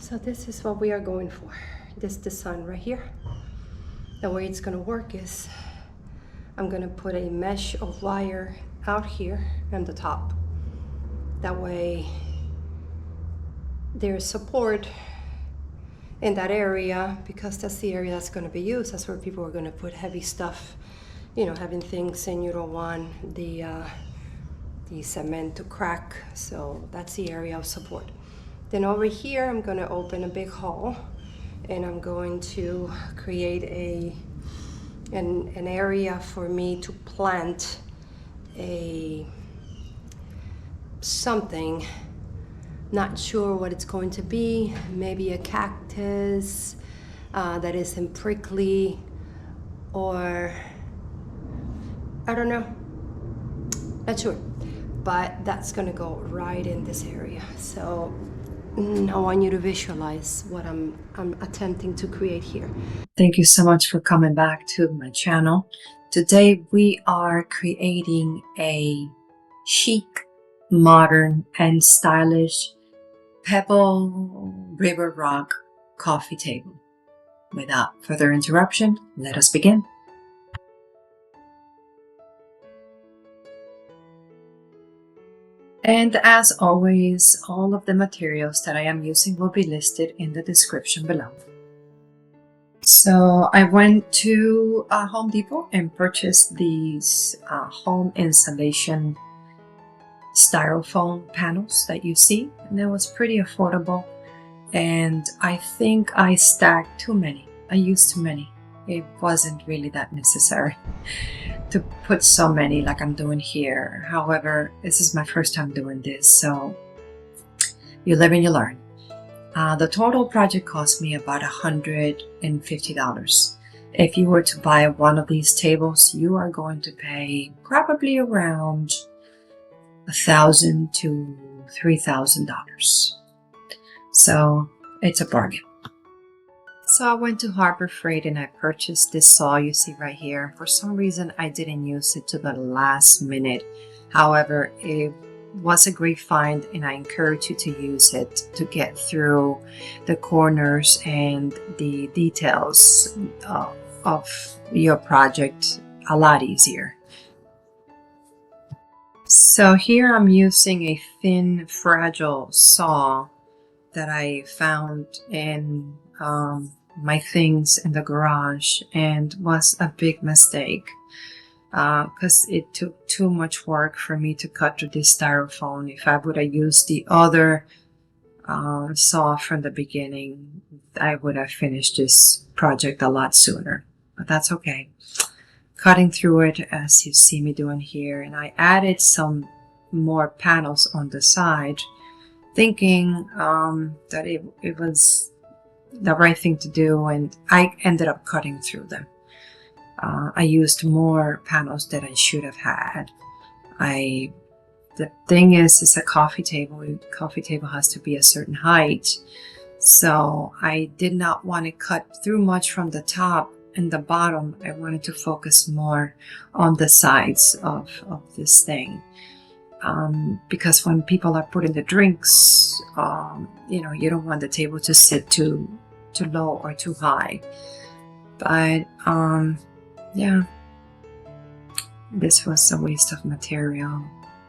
So this is what we are going for. This design right here. The way it's gonna work is I'm gonna put a mesh of wire out here on the top. That way there's support in that area, because that's the area that's gonna be used. That's where people are gonna put heavy stuff, you know, having things and you don't want the cement to crack. So that's the area of support. Then over here, I'm gonna open a big hole and I'm going to create an area for me to plant something. Not sure what it's going to be. Maybe a cactus that isn't prickly, or I don't know. Not sure. But that's gonna go right in this area. So I want you to visualize what I'm attempting to create here. Thank you so much for coming back to my channel. Today we are creating a chic, modern, and stylish Pebble River Rock coffee table. Without further interruption, let us begin. And as always, all of the materials that I am using will be listed in the description below. So I went to Home Depot and purchased these home insulation styrofoam panels that you see, and it was pretty affordable. And I think I stacked too many. I used too many. It wasn't really that necessary to put so many like I'm doing here. However, this is my first time doing this, so you live and you learn. The total project cost me about $150. If you were to buy one of these tables, you are going to pay probably around $1,000 to $3,000. So it's a bargain. So I went to Harbor Freight and I purchased this saw you see right here. For some reason, I didn't use it to the last minute. However, it was a great find and I encourage you to use it to get through the corners and the details of your project a lot easier. So here I'm using a thin, fragile saw that I found in my things in the garage, and was a big mistake because it took too much work for me to cut through this styrofoam. If I would have used the other saw from the beginning, I would have finished this project a lot sooner, but that's okay. Cutting through it as you see me doing here, and I added some more panels on the side, thinking that it was the right thing to do, and I ended up cutting through them. I used more panels than I should have had. The thing is, it's a coffee table. Coffee table has to be a certain height, so I did not want to cut through much from the top and the bottom. I wanted to focus more on the sides of this thing. Because when people are putting the drinks, you know, you don't want the table to sit too low or too high. But yeah, this was a waste of material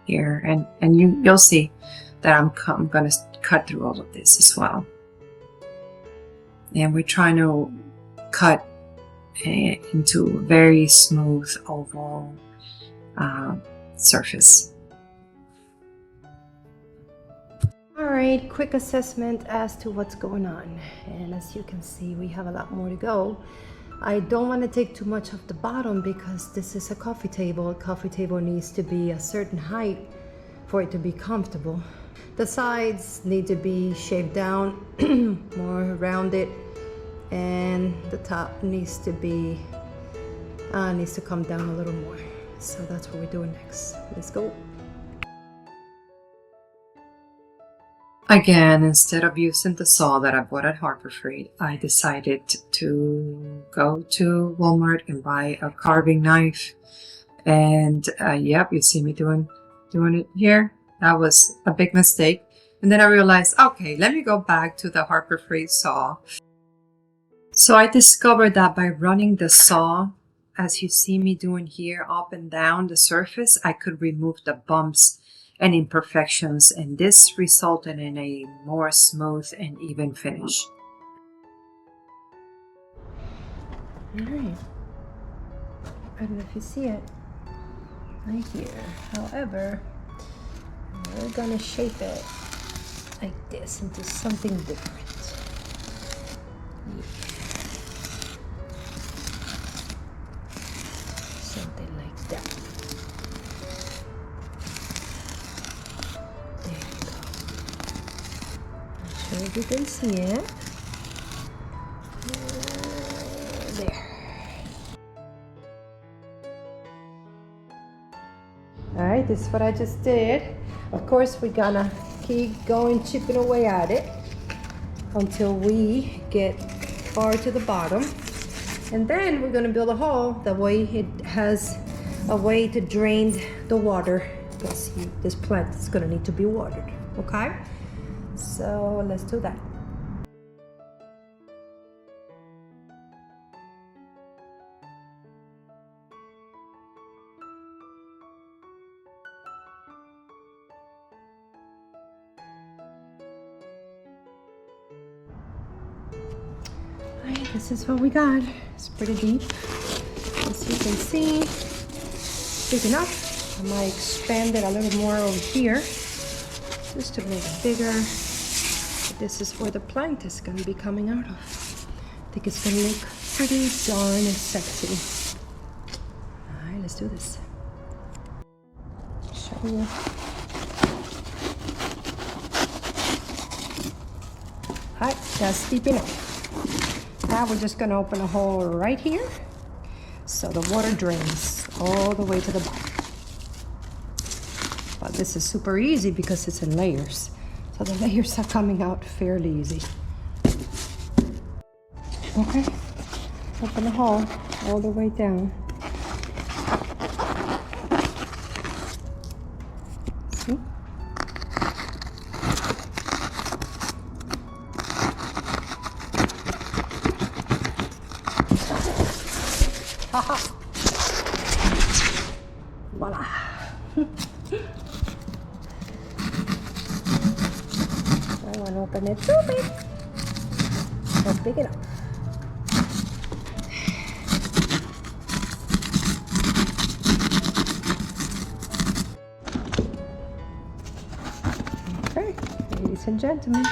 here, and you'll see that I'm gonna cut through all of this as well. And we're trying to cut into a very smooth oval surface. Alright, quick assessment as to what's going on. And as you can see, we have a lot more to go. I don't want to take too much of the bottom because this is a coffee table. A coffee table needs to be a certain height for it to be comfortable. The sides need to be shaved down, more rounded, and the top needs to be needs to come down a little more. So that's what we're doing next. Let's go. Again, instead of using the saw that I bought at Harbor Freight, I decided to go to Walmart and buy a carving knife. And yep, you see me doing it here. That was a big mistake. And then I realized, okay, let me go back to the Harbor Freight saw. So I discovered that by running the saw, as you see me doing here, up and down the surface, I could remove the bumps and imperfections, and this resulted in a more smooth and even finish. All right. I don't know if you see it right here. However, we're gonna shape it like this into something different. Yeah. Something like that. There you go. Not sure if you can see it. There. All right, this is what I just did. Of course, we're gonna keep going, chipping away at it until we get far to the bottom. And then we're gonna build a hole. That way it has a way to drain the water, because this plant is gonna need to be watered, okay? So let's do that. Alright, this is what we got. It's pretty deep. As you can see, big enough. I might expand it a little more over here, just to make it bigger. But this is where the plant is going to be coming out of. I think it's going to look pretty darn sexy. Alright, let's do this. Show you. Alright, that's deep enough. Now we're just going to open a hole right here so the water drains all the way to the bottom. But this is super easy because it's in layers. So the layers are coming out fairly easy. Okay, open the hole all the way down. See? Haha. Voila. I want to open it too big. Not big enough. Okay, ladies and gentlemen,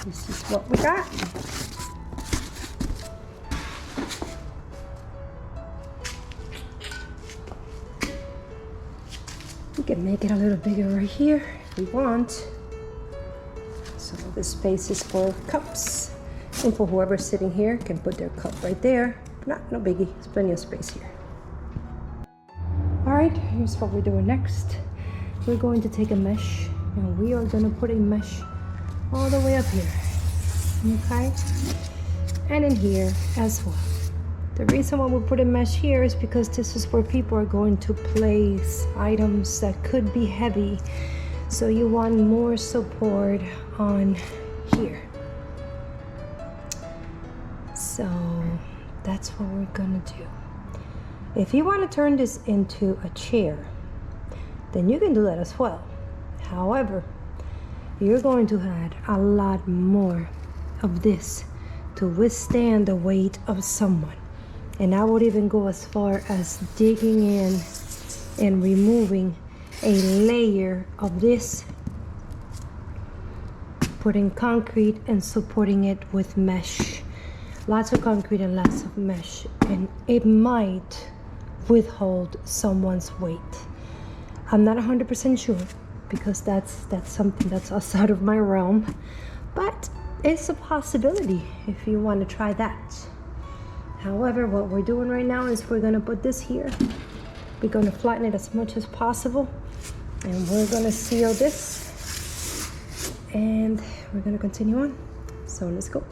this is what we got. We can make it a little bigger right here if we want. So this space is for cups. And for whoever's sitting here can put their cup right there. No biggie, there's plenty of space here. All right, here's what we're doing next. We're going to take a mesh and we are gonna put a mesh all the way up here, okay? And in here as well. The reason why we put a mesh here is because this is where people are going to place items that could be heavy. So you want more support on here. So that's what we're gonna do. If you want to turn this into a chair, then you can do that as well. However, you're going to add a lot more of this to withstand the weight of someone. And I would even go as far as digging in and removing a layer of this, putting concrete and supporting it with mesh. Lots of concrete and lots of mesh, and it might withhold someone's weight. I'm not 100% sure because that's something that's outside of my realm, but it's a possibility if you want to try that. However, what we're doing right now is we're gonna put this here. We're gonna flatten it as much as possible, and we're gonna seal this, and we're gonna continue on. So let's go.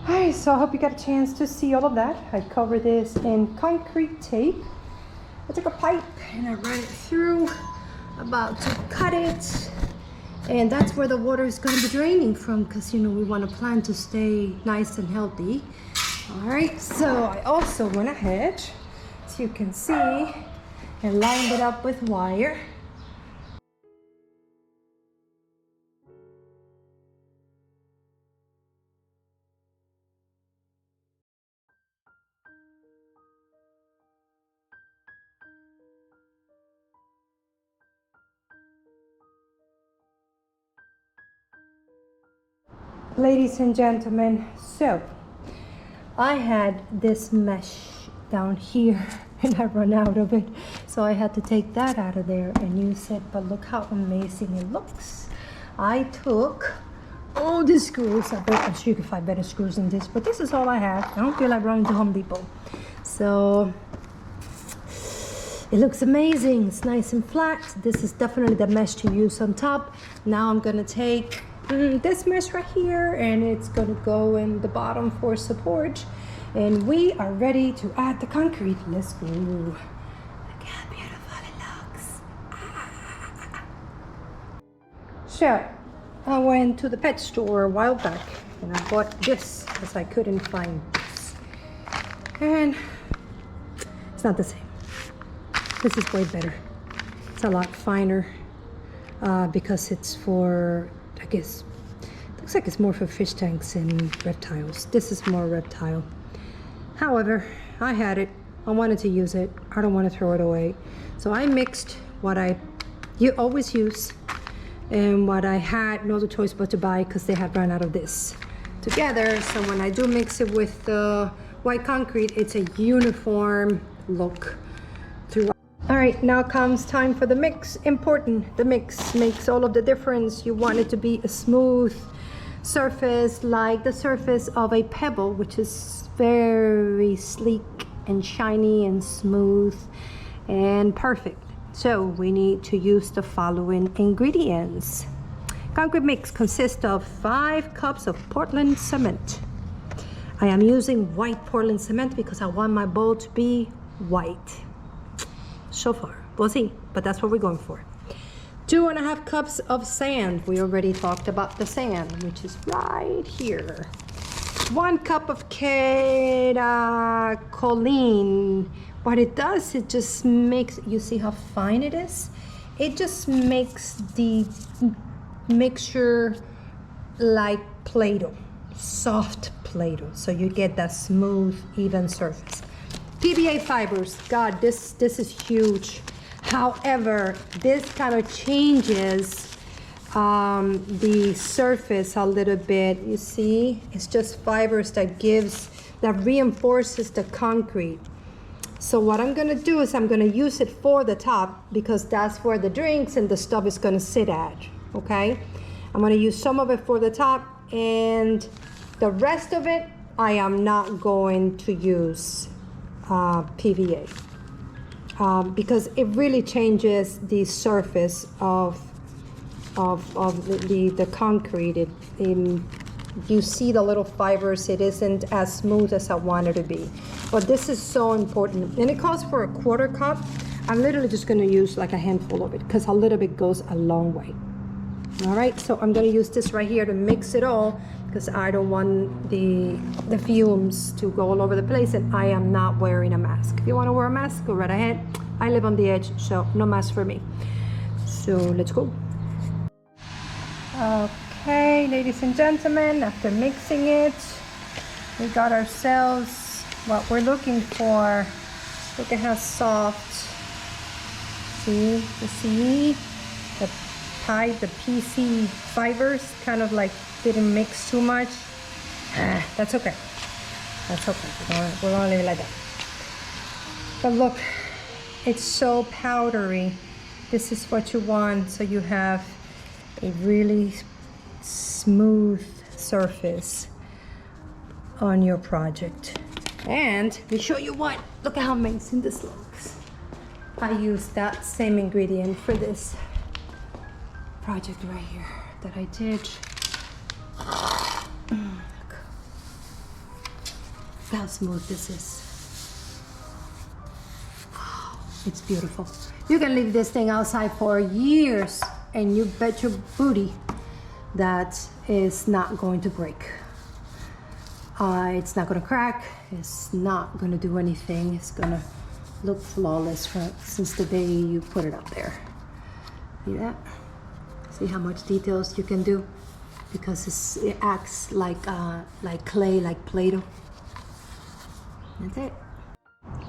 Alright, so I hope you got a chance to see all of that. I covered this in concrete tape. I took a pipe and I ran it through, about to cut it. And that's where the water is going to be draining from, because, you know, we want a plant to stay nice and healthy. Alright, so I also went ahead, as you can see, and lined it up with wire. Ladies and gentlemen, so I had this mesh down here and I ran out of it, so I had to take that out of there and use it. But look how amazing it looks. I took all the screws. I'm sure you can find better screws than this, but this is all I have. I don't feel like running to Home Depot, so it looks amazing. It's nice and flat. This is definitely the mesh to use on top. Now I'm gonna take this mesh right here, and it's gonna go in the bottom for support, and we are ready to add the concrete. Let's go. Look how beautiful it looks. So I went to the pet store a while back and I bought this because I couldn't find this, and it's not the same. This is way better. It's a lot finer because it's for, I guess, looks like it's more for fish tanks and reptiles. This is more reptile. However, I had it. I wanted to use it. I don't want to throw it away. So I mixed what you always use and what I had no other choice but to buy, because they had run out of this together. So when I do mix it with the white concrete, it's a uniform look throughout. All right, now comes time for the mix. Important, the mix makes all of the difference. You want it to be a smooth surface, like the surface of a pebble, which is very sleek and shiny and smooth and perfect. So we need to use the following ingredients. Concrete mix consists of 5 cups of Portland cement. I am using white Portland cement because I want my bowl to be white. So far, we'll see, but that's what we're going for. 2.5 cups of sand. We already talked about the sand, which is right here. 1 cup of Metakaolin. What it does, it just makes, you see how fine it is? It just makes the mixture like Play-Doh, soft Play-Doh, so you get that smooth, even surface. PVA fibers, God, this is huge. However, this kind of changes the surface a little bit. You see, it's just fibers that reinforces the concrete. So what I'm gonna do is I'm gonna use it for the top, because that's where the drinks and the stuff is gonna sit at, okay? I'm gonna use some of it for the top, and the rest of it, I am not going to use PVA. Because it really changes the surface of the concrete. You see the little fibers, it isn't as smooth as I want it to be. But this is so important, and it calls for a 1/4 cup. I'm literally just gonna use like a handful of it, because a little bit goes a long way. All right, so I'm gonna use this right here to mix it all, because I don't want the fumes to go all over the place, and I am not wearing a mask. If you want to wear a mask, go right ahead. I live on the edge, so no mask for me. So let's go. Okay, ladies and gentlemen, after mixing it, we got ourselves what we're looking for. Look at how soft. See, you see the PC fibers kind of like didn't mix too much. That's okay. That's okay. We're gonna leave it like that. But look, it's so powdery. This is what you want, so you have a really smooth surface on your project. And let me show you what. Look at how amazing this looks. I used that same ingredient for this project right here that I did. Look. how smooth this is. It's beautiful. You can leave this thing outside for years and you bet your booty that is not going to break. It's not gonna crack. It's not gonna do anything. It's gonna look flawless since the day you put it up there. See that? See how much details you can do? Because it acts like clay, like Play-Doh. That's it.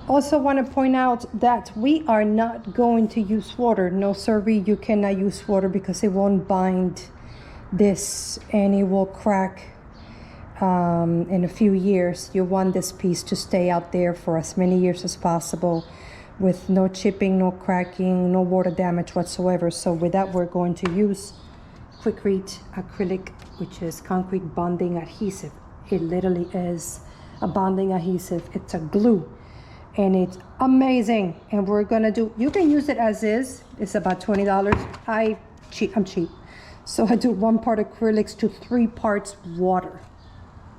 Also want to point out that we are not going to use water. No, sorry, you cannot use water because it won't bind this and it will crack in a few years. You want this piece to stay out there for as many years as possible with no chipping, no cracking, no water damage whatsoever. So with that, we're going to use Quikrete Acrylic, which is concrete bonding adhesive. It literally is a bonding adhesive. It's a glue. And it's amazing. And we're gonna you can use it as is. It's about $20. I'm cheap. So I do 1 part acrylics to 3 parts water.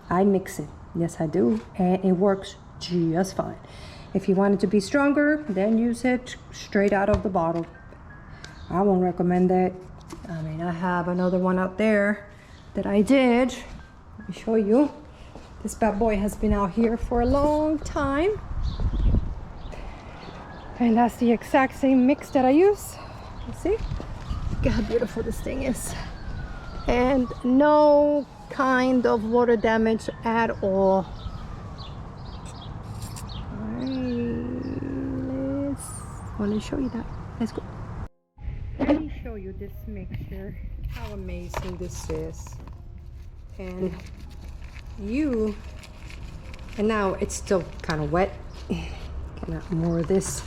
I mix it. Yes, I do. And it works just fine. If you want it to be stronger, then use it straight out of the bottle. I won't recommend that. I mean, I have another one out there that I did. Let me show you. This bad boy has been out here for a long time. And that's the exact same mix that I use. You see? Look how beautiful this thing is. And no kind of water damage at all. Alright, I want to show you that. Let's go. Let me show you this mixture. How amazing this is. And now it's still kind of wet. Can add more of this.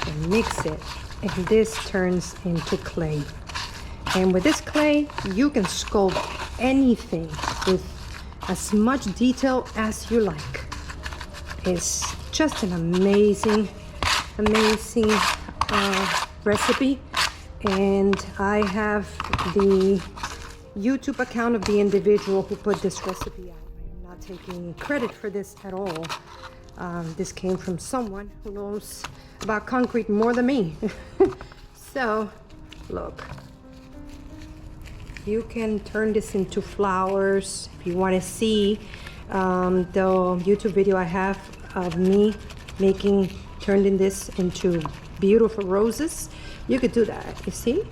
And mix it, and this turns into clay. And with this clay, you can sculpt anything with as much detail as you like. It's just an amazing recipe. And I have the YouTube account of the individual who put this recipe out. I am not taking credit for this at all. This came from someone who knows about concrete more than me. So look, you can turn this into flowers. If you want to see the YouTube video I have of me turning this into beautiful roses, you could do that, you see?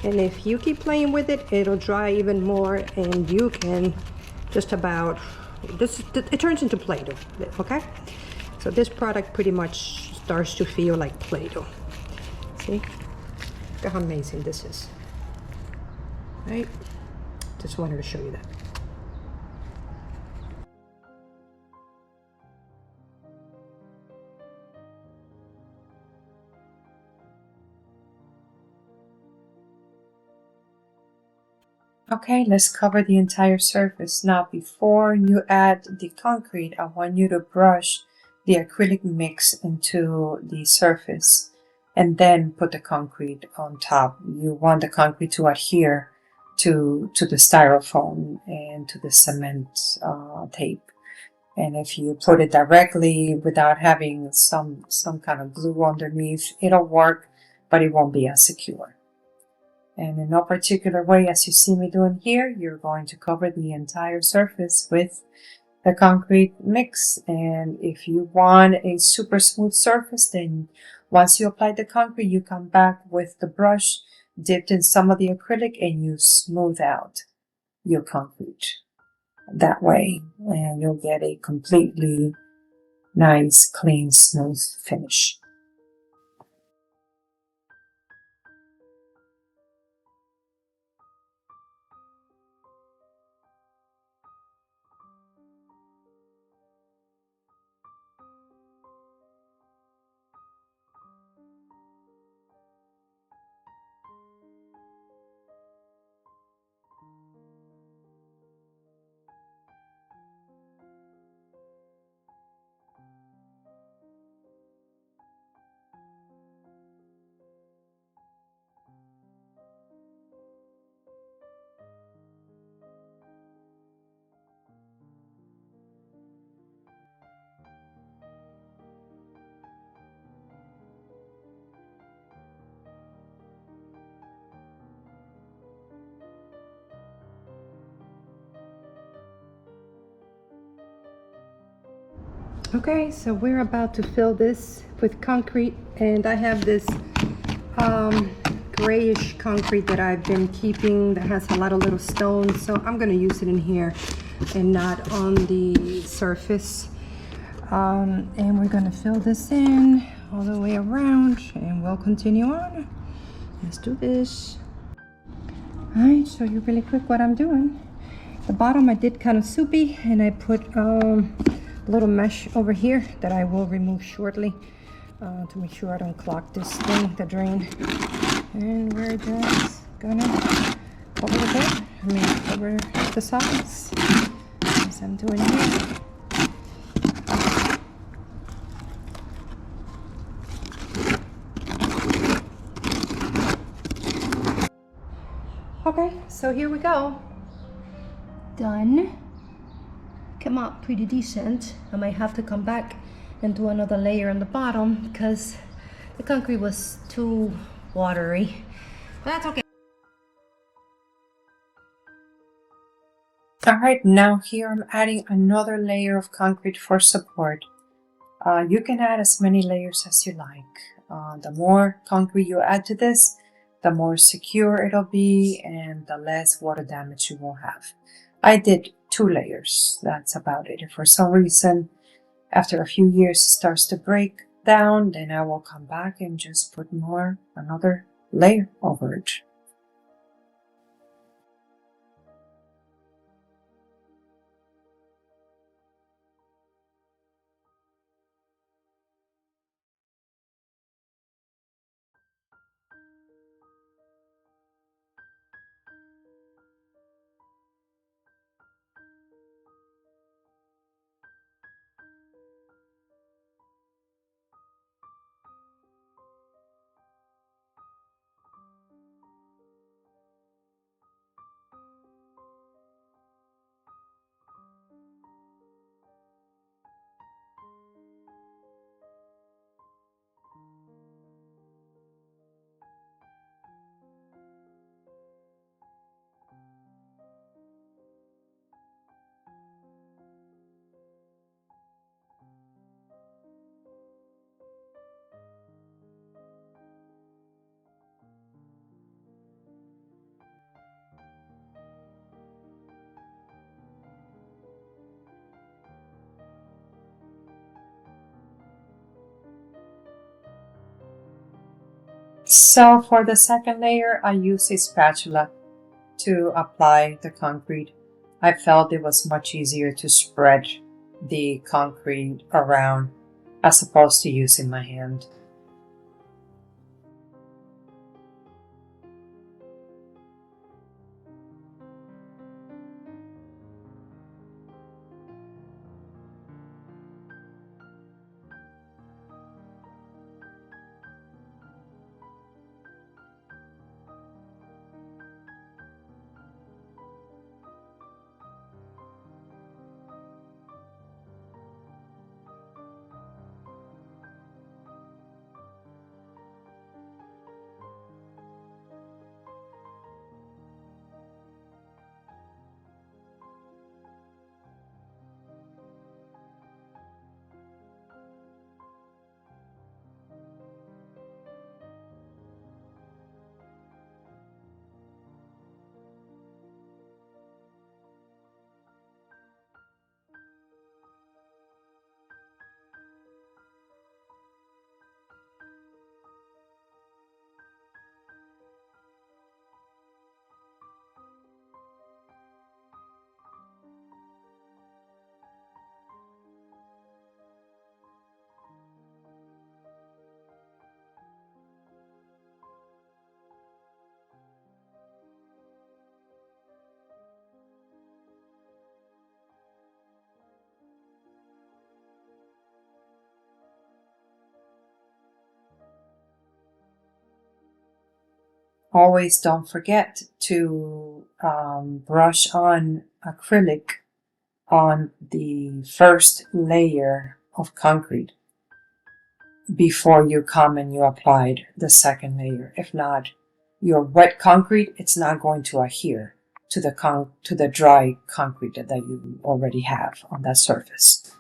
And if you keep playing with it, it'll dry even more, and you can just about it turns into Play-Doh. Okay, so this product pretty much starts to feel like Play-Doh. See? Look how amazing this is. Right? Just wanted to show you that. Okay, let's cover the entire surface. Now, before you add the concrete, I want you to brush the acrylic mix into the surface and then put the concrete on top. You want the concrete to adhere to the styrofoam and to the cement tape. And if you put it directly without having some kind of glue underneath, it'll work, but it won't be as secure. And in no particular way, as you see me doing here, you're going to cover the entire surface with the concrete mix. And if you want a super smooth surface, then once you apply the concrete, you come back with the brush dipped in some of the acrylic and you smooth out your concrete that way. And you'll get a completely nice, clean, smooth finish. Okay, so we're about to fill this with concrete, and I have this grayish concrete that I've been keeping that has a lot of little stones, so I'm going to use it in here and not on the surface. And we're going to fill this in all the way around, and we'll continue on. Let's do this. All right, show you really quick what I'm doing. The bottom I did kind of soupy, and I put a little mesh over here that I will remove shortly to make sure I don't clog this thing, the drain. And we're just gonna cover the bed, cover the sides, as I'm doing here. Okay, so here we go. Done. Came out pretty decent. I might have to come back and do another layer on the bottom because the concrete was too watery. But that's okay. Alright, now here I'm adding another layer of concrete for support. You can add as many layers as you like. The more concrete you add to this, the more secure it'll be and the less water damage you will have. I did 2 layers, that's about it. If for some reason after a few years it starts to break down, then I will come back and just put another layer over it. So for the second layer, I used a spatula to apply the concrete. I felt it was much easier to spread the concrete around as opposed to using my hand. Always don't forget to brush on acrylic on the first layer of concrete before you come and you applied the second layer. If not, your wet concrete, it's not going to adhere to the dry concrete that you already have on that surface.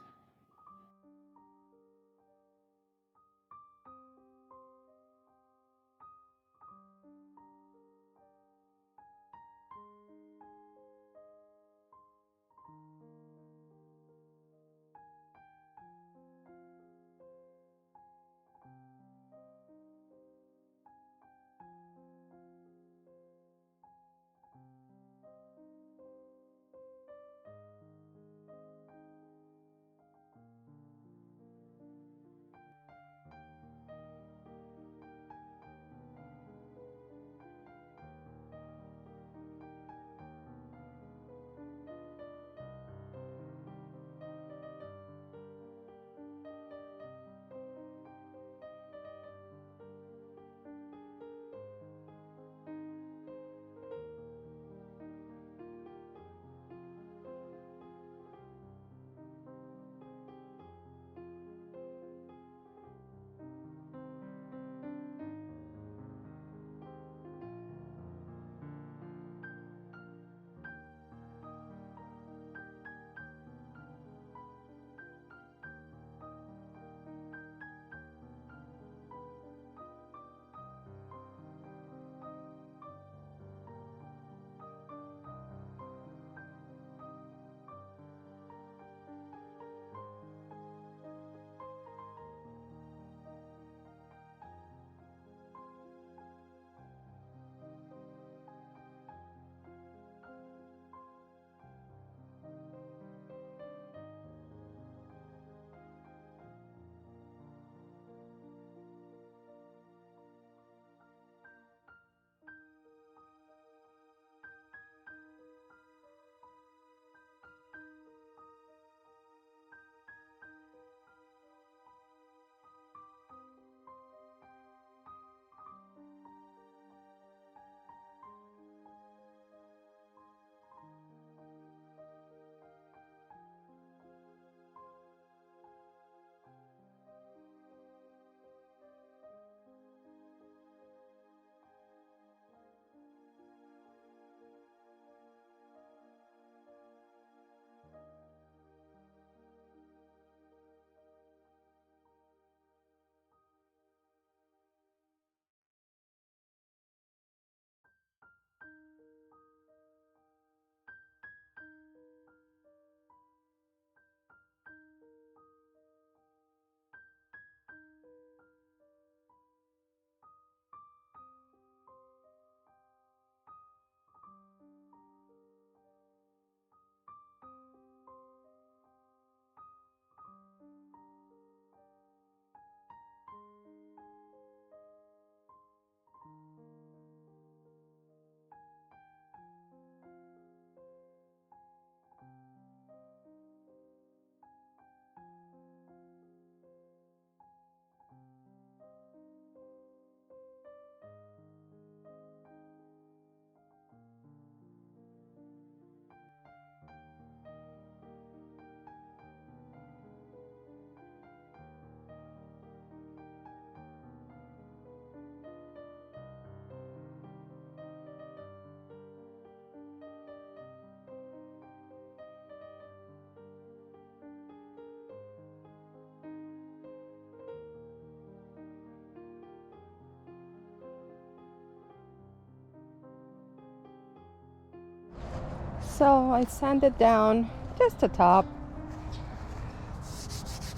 So I sanded down just the top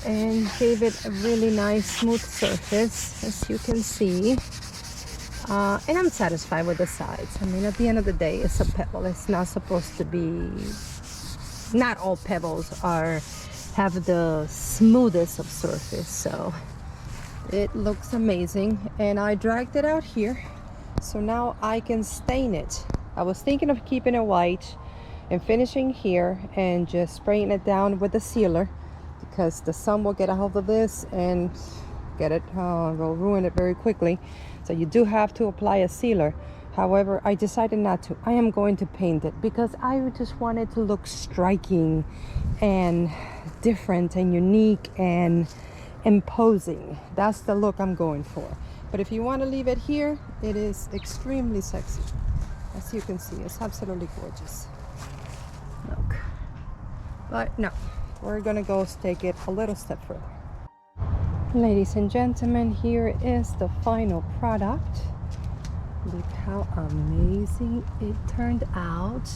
and gave it a really nice smooth surface, as you can see. And I'm satisfied with the sides. I mean, at the end of the day, it's a pebble. It's not supposed to be, not all pebbles have the smoothest of surface. So it looks amazing. And I dragged it out here. So now I can stain it. I was thinking of keeping it white and finishing here and just spraying it down with a sealer, because the sun will get a hold of this and will ruin it very quickly. So you do have to apply a sealer. However, I decided not to. I am going to paint it because I just want it to look striking and different and unique and imposing. That's the look I'm going for. But if you want to leave it here, it is extremely sexy. As you can see, it's absolutely gorgeous. Look. But no, we're gonna go take it a little step further. Ladies and gentlemen, here is the final product. Look how amazing it turned out.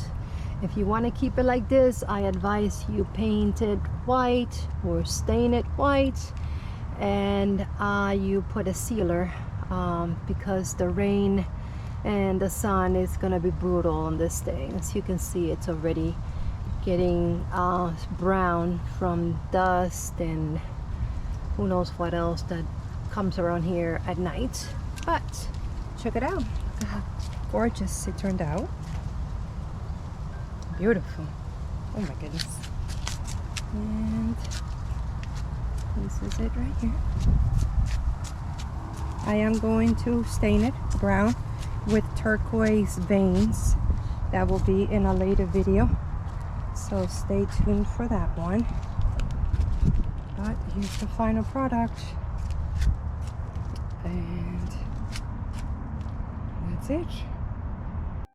If you want to keep it like this, I advise you paint it white or stain it white, and you put a sealer, because the rain and the sun is gonna be brutal on this thing. As you can see, it's already getting brown from dust and who knows what else that comes around here at night. But check it out. Look how gorgeous it turned out. Beautiful. Oh my goodness. And this is it right here. I am going to stain it brown with turquoise veins. That will be in a later video, so stay tuned for that one. But here's the final product, and that's it.